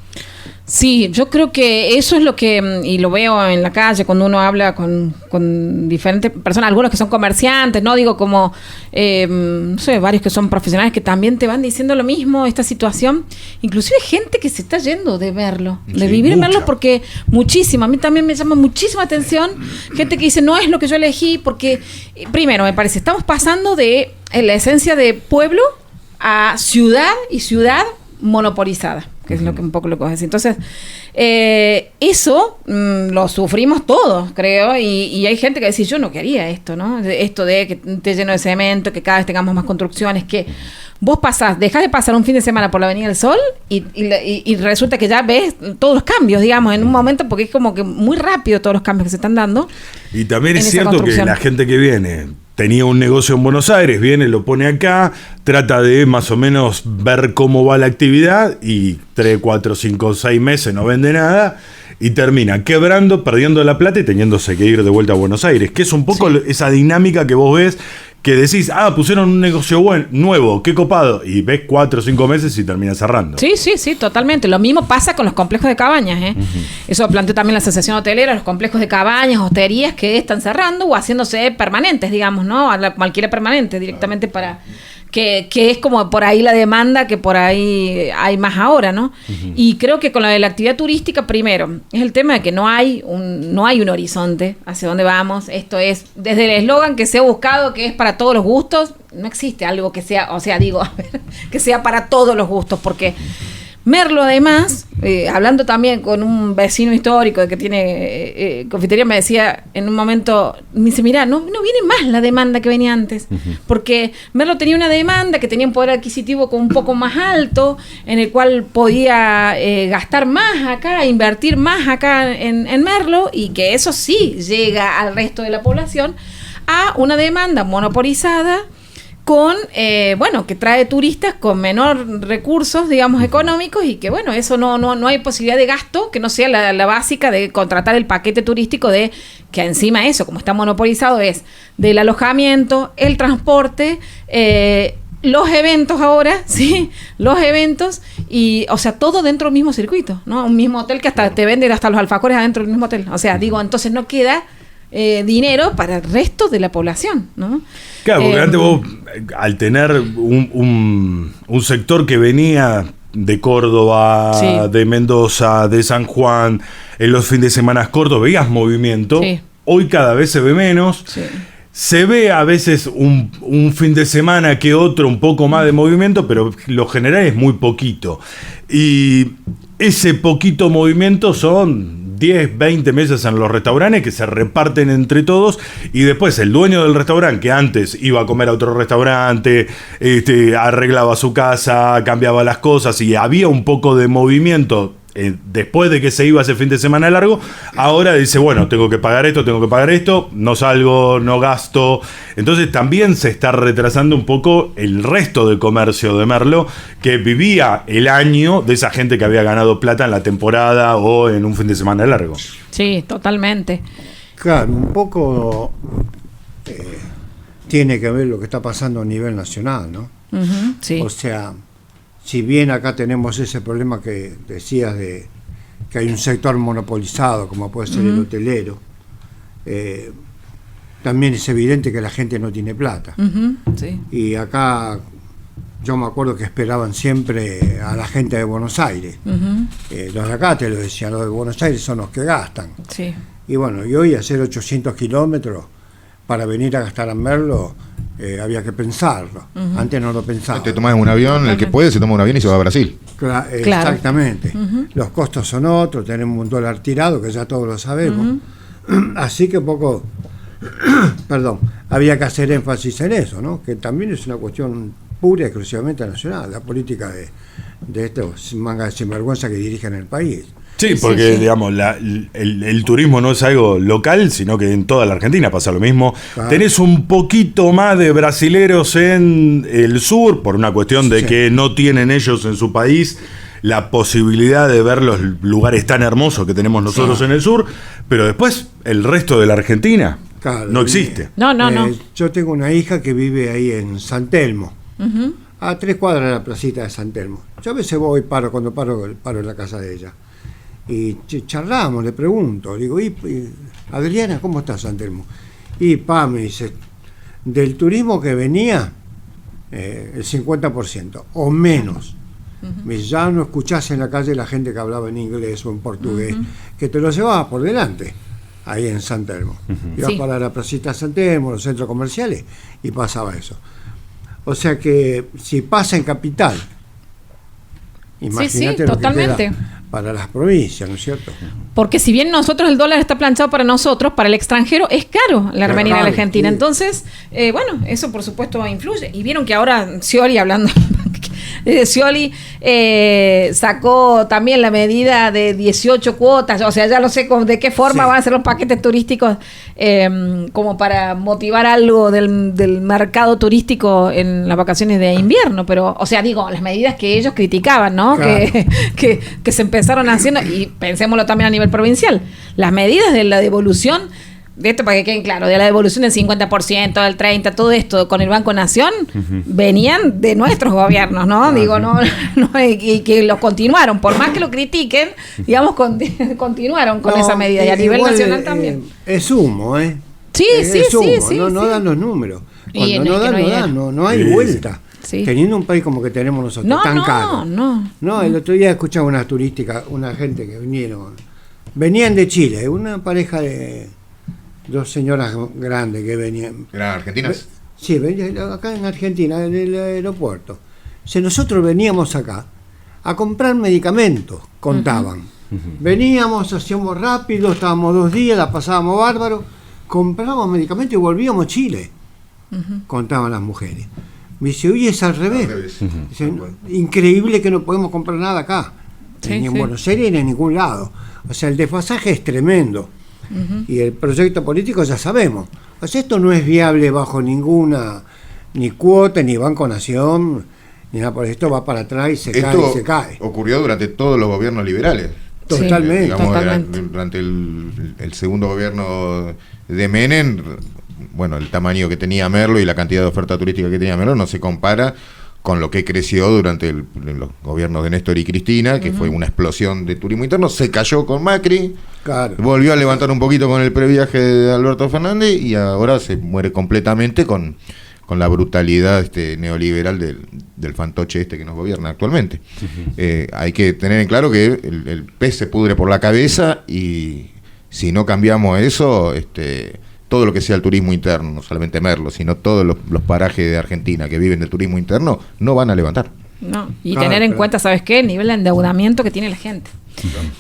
Sí, yo creo que eso es lo que, y lo veo en la calle cuando uno habla con diferentes personas, algunos que son comerciantes, no digo como, no sé, varios que son profesionales que también te van diciendo lo mismo, esta situación, inclusive gente que se está yendo de verlo, de vivir en verlo, porque muchísimo, a mí también me llama muchísima atención, gente que dice, no es lo que yo elegí, porque primero me parece, estamos pasando de la esencia de pueblo a ciudad y ciudad monopolizada, que es lo que un poco lo que vos decís. Entonces, eso lo sufrimos todos, creo, y hay gente que dice, yo no quería esto, ¿no? Esto de que esté lleno de cemento, que cada vez tengamos más construcciones, que vos dejás de pasar un fin de semana por la Avenida del Sol y resulta que ya ves todos los cambios, digamos, en un momento, porque es como que muy rápido todos los cambios que se están dando. Y también es cierto que la gente que viene tenía un negocio en Buenos Aires, viene, lo pone acá, trata de más o menos ver cómo va la actividad y 3, 4, 5, 6 meses no vende nada y termina quebrando, perdiendo la plata y teniéndose que ir de vuelta a Buenos Aires, que es un poco esa dinámica que vos ves, que decís, pusieron un negocio nuevo, qué copado, y ves 4 o 5 meses y termina cerrando. Sí, totalmente. Lo mismo pasa con los complejos de cabañas, ¿eh? Eso planteó también la Asociación Hotelera, los complejos de cabañas, hosterías que están cerrando o haciéndose permanentes, digamos, ¿no? A la alquiler permanente directamente para... Que es como por ahí la demanda que por ahí hay más ahora, ¿no? Y creo que con la de la actividad turística, primero, es el tema de que no hay un horizonte hacia dónde vamos. Esto es, desde el eslogan que se ha buscado, que es para todos los gustos, no existe algo que sea, que sea para todos los gustos, porque Merlo, además, hablando también con un vecino histórico que tiene confitería, me decía en un momento, me dice, mirá, no viene más la demanda que venía antes, porque Merlo tenía una demanda que tenía un poder adquisitivo un poco más alto, en el cual podía gastar más acá, invertir más acá en Merlo, y que eso sí llega al resto de la población, a una demanda monopolizada, con, que trae turistas con menor recursos, digamos, económicos, y que, bueno, eso no hay posibilidad de gasto que no sea la básica de contratar el paquete turístico que encima eso, como está monopolizado, es del alojamiento, el transporte, los eventos ahora, ¿sí? Los eventos, y, o sea, todo dentro del mismo circuito, ¿no? Un mismo hotel que hasta te venden hasta los alfacores adentro del mismo hotel. O sea, entonces no queda dinero para el resto de la población, ¿no? Claro, porque antes vos, al tener un sector que venía de Córdoba, de Mendoza, de San Juan, en los fines de semana cortos veías movimiento, hoy cada vez se ve menos. Se ve a veces un fin de semana que otro un poco más de movimiento, pero lo general es muy poquito. Y ese poquito movimiento son 10, 20 mesas en los restaurantes que se reparten entre todos, y después el dueño del restaurante, que antes iba a comer a otro restaurante, arreglaba su casa, cambiaba las cosas y había un poco de movimiento después de que se iba ese fin de semana largo, ahora dice, bueno, tengo que pagar esto, no salgo, no gasto. Entonces también se está retrasando un poco el resto del comercio de Merlo, que vivía el año de esa gente que había ganado plata en la temporada o en un fin de semana largo. Sí, totalmente. Claro, un poco tiene que ver lo que está pasando a nivel nacional, ¿no? Sí. O sea, si bien acá tenemos ese problema que decías de que hay un sector monopolizado, como puede ser el hotelero, también es evidente que la gente no tiene plata. Sí. Y acá yo me acuerdo que esperaban siempre a la gente de Buenos Aires. Los de acá te lo decían, los de Buenos Aires son los que gastan. Sí. Y bueno, y hoy hacer 800 kilómetros para venir a gastar a Merlo había que pensarlo. Antes no lo pensaba. Te tomas un avión, el que puede se toma un avión y se va a Brasil. Claro. Exactamente. Los costos son otros, tenemos un dólar tirado, que ya todos lo sabemos. Así que poco, perdón, había que hacer énfasis en eso, ¿no? Que también es una cuestión pura y exclusivamente nacional, la política de estos mangas de sinvergüenza que dirigen el país. Sí, porque digamos, el turismo no es algo local, sino que en toda la Argentina pasa lo mismo. Claro. Tenés un poquito más de brasileros en el sur, por una cuestión de que no tienen ellos en su país la posibilidad de ver los lugares tan hermosos que tenemos nosotros en el sur, pero después el resto de la Argentina no existe. No. Yo tengo una hija que vive ahí en San Telmo, a 3 cuadras de la placita de San Telmo. Yo a veces voy, cuando paro en la casa de ella. Y charlamos, le pregunto, digo, Adriana, ¿cómo está San Telmo? Y me dice, del turismo que venía, el 50% o menos. Ya no escuchás en la calle la gente que hablaba en inglés o en portugués, que te lo llevaba por delante, ahí en San Telmo. Ibas para la placita San Telmo, los centros comerciales, y pasaba eso. O sea que si pasa en capital, imagínate lo totalmente. Que queda para las provincias, ¿no es cierto? Porque si bien nosotros el dólar está planchado para nosotros, para el extranjero es caro la venir a la Argentina. Sí. Entonces, bueno, eso por supuesto influye. Y vieron que ahora Scioli, hablando de Scioli, sacó también la medida de 18 cuotas, o sea, ya no sé de qué forma van a ser los paquetes turísticos, como para motivar algo del mercado turístico en las vacaciones de invierno, pero, o sea, digo, las medidas que ellos criticaban, ¿no? Claro. Que se empezaron haciendo, y pensémoslo también a nivel provincial, las medidas de la devolución, de esto para que queden claro, de la devolución del 50%, del 30%, todo esto con el Banco Nación, venían de nuestros gobiernos, ¿no? Digo, y que lo continuaron, por más que lo critiquen, digamos, continuaron con esa medida, y a nivel nacional también. Es humo, ¿eh? Sí. No dan los números. Cuando no hay vuelta. Sí. Teniendo un país como que tenemos nosotros, tan caro. No, el otro día escuchaba una turística, una gente que venían de Chile, una pareja de 2 señoras grandes que venían. ¿Eran argentinas? Sí, venían acá en Argentina, en el aeropuerto. Si nosotros veníamos acá a comprar medicamentos, contaban. Veníamos, hacíamos rápido, estábamos 2 días, la pasábamos bárbaro, comprábamos medicamentos y volvíamos a Chile, contaban las mujeres. Me dice, oye, es al revés. Dice, increíble que no podemos comprar nada acá, ni en Buenos Aires ni en ningún lado. O sea, el desfasaje es tremendo. Y el proyecto político ya sabemos. O sea, esto no es viable bajo ninguna, ni cuota, ni Banco Nación, ni nada por esto, va para atrás y se cae. Ocurrió durante todos los gobiernos liberales. Totalmente. Digamos, durante el segundo gobierno de Menem, bueno, el tamaño que tenía Merlo y la cantidad de oferta turística que tenía Merlo no se compara con lo que creció durante los gobiernos de Néstor y Cristina, que fue una explosión de turismo interno. Se cayó con Macri, volvió a levantar un poquito con el previaje de Alberto Fernández y ahora se muere completamente con la brutalidad neoliberal del fantoche que nos gobierna actualmente. Hay que tener en claro que el pez se pudre por la cabeza y si no cambiamos eso, todo lo que sea el turismo interno, no solamente Merlo, sino todos los parajes de Argentina que viven del turismo interno, no van a levantar. No, y tener en cuenta, ¿sabes qué? El nivel de endeudamiento que tiene la gente.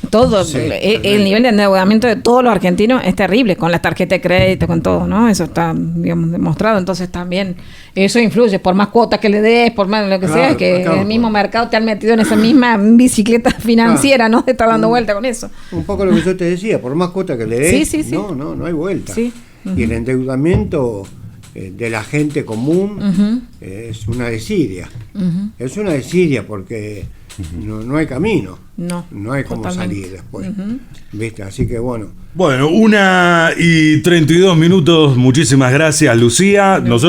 Todo, el nivel de endeudamiento de todos los argentinos es terrible, con las tarjetas de crédito, con todo, ¿no? Eso está, digamos, demostrado. Entonces también eso influye, por más cuotas que le des, por más lo que sea, que el mismo mercado te han metido en esa misma bicicleta financiera, ¿no? De estar dando vuelta con eso. Un poco lo que yo te decía, por más cuotas que le des, no hay vuelta. Sí. Y el endeudamiento de la gente común es una desidia. Es una desidia porque no hay camino. No hay cómo salir después. ¿Viste? Así que bueno. Bueno, 1:32. Muchísimas gracias, Lucía. Nosotros